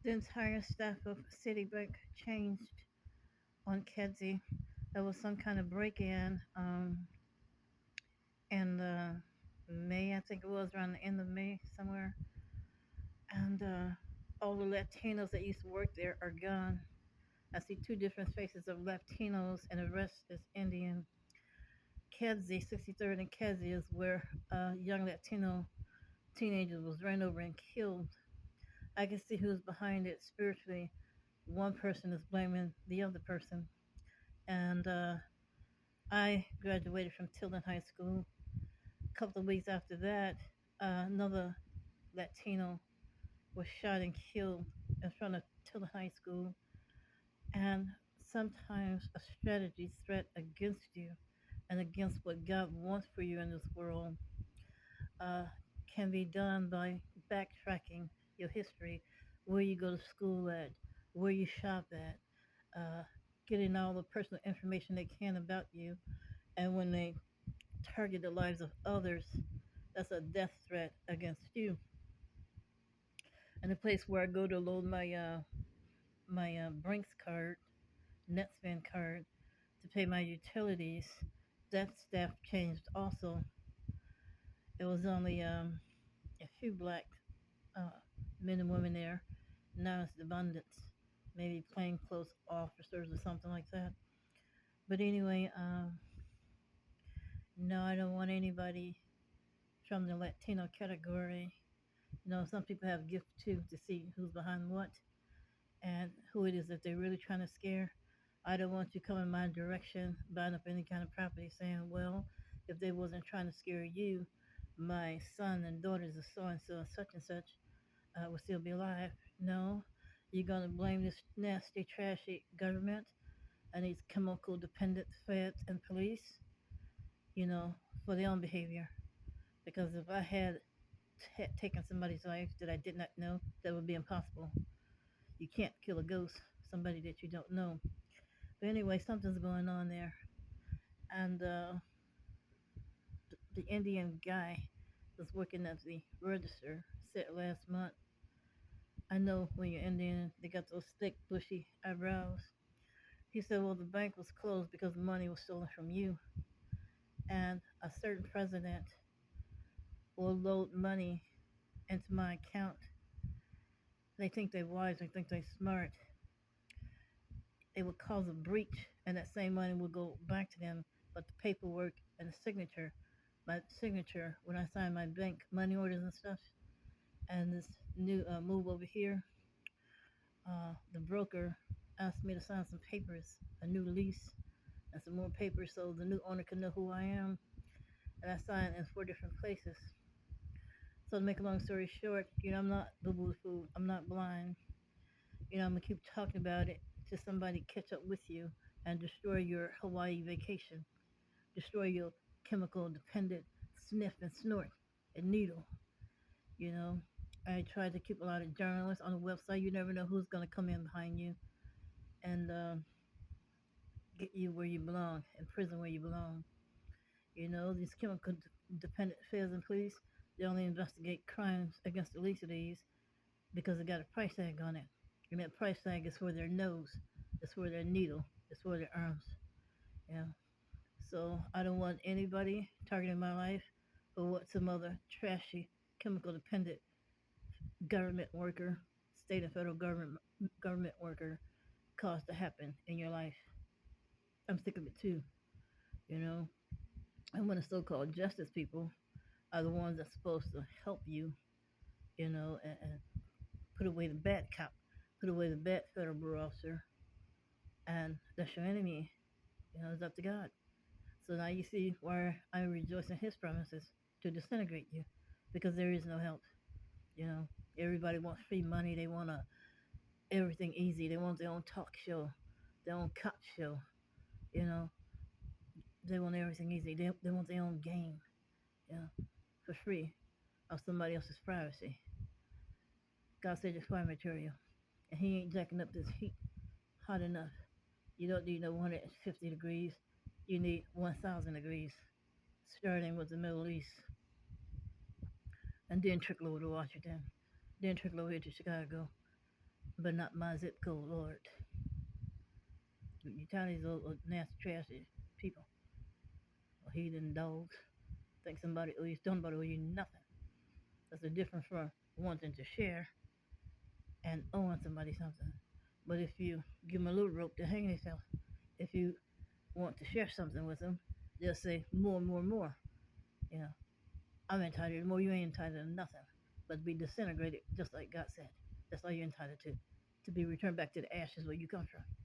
The entire staff of Citibank changed on Kedzie. There was some kind of break-in in May, I think it was around the end of May somewhere, and all the Latinos that used to work there are gone. I see two different faces of Latinos, and the rest is Indian. Kedzie, 63rd and Kedzie, is where a young Latino teenager was ran over and killed. I can see who's behind it spiritually. One person is blaming the other person. And I graduated from Tilden High School. A couple of weeks after that, another Latino was shot and killed in front of Tilden High School. And sometimes a strategy threat against you and against what God wants for you in this world uh, can be done by backtracking your history, where you go to school at, where you shop at, uh, getting all the personal information they can about you. And when they target the lives of others, that's a death threat against you. And the place where I go to load my Brinks card, NetSpan card, to pay my utilities, that staff changed also. It was only a few black uh, men and women there. Now it's abundance, maybe plainclothes officers or something like that. But anyway, no, I don't want anybody from the Latino category. You know, some people have gift too to see who's behind what and who it is that they're really trying to scare. I don't want you coming my direction, buying up any kind of property, saying, well, if they wasn't trying to scare you, my son and daughters of so and so and such will still be alive. No, you're going to blame this nasty, trashy government and these chemical dependent feds and police, you know, for their own behavior. Because if I had taken somebody's life that I did not know, that would be impossible. You can't kill a ghost, somebody that you don't know. But anyway, something's going on there. And the Indian guy was working at the register said last month, I know when you're Indian, they got those thick, bushy eyebrows. He said, well, the bank was closed because money was stolen from you. And a certain president will load money into my account. They think they're wise, they think they're smart. It would cause a breach, and that same money will go back to them. But the paperwork and the signature, my signature, when I sign my bank money orders and stuff, and this new move over here, the broker asked me to sign some papers, a new lease, and some more papers so the new owner can know who I am. And I signed in four different places. So to make a long story short, you know, I'm not boo boo food. I'm not blind. You know, I'm gonna keep talking about it till somebody catch up with you and destroy your Hawaii vacation, destroy your chemical dependent sniff and snort and needle. You know, I try to keep a lot of journalists on the website. You never know who's gonna come in behind you and get you where you belong, in prison where you belong. You know, these chemical dependent feds and police, they only investigate crimes against the least of these because they got a price tag on it. And that price tag is for their nose, it's for their needle, it's for their arms. Yeah. So I don't want anybody targeting my life for what some other trashy, chemical dependent government worker, state and federal government worker caused to happen in your life. I'm sick of it too, you know. And when the so-called justice people are the ones that's supposed to help you, you know, and put away the bad cop, put away the bad federal bureau officer, and that's your enemy. You know, it's up to God. So now you see why I rejoice in His promises to disintegrate you, because there is no help. You know, everybody wants free money. They want everything easy. They want their own talk show, their own cop show. You know, they want everything easy. They want their own game. You know, for free, of somebody else's privacy. God said it's fire material, and He ain't jacking up this heat hot enough. You don't need no 150 degrees. You need 1,000 degrees, starting with the Middle East, and then trickle over to Washington, then trickle over here to Chicago. but not my zip code, Lord. You tired of these old nasty, trashy people, or heathen dogs. Think somebody owe you, somebody owe you nothing. That's the difference from wanting to share and owing somebody something. But if you give them a little rope to hang themselves, if you want to share something with them, they'll say more, more, more. You know, I'm entitled to more. You ain't entitled to nothing, but be disintegrated, just like God said. That's all you're entitled to be returned back to the ashes where you come from.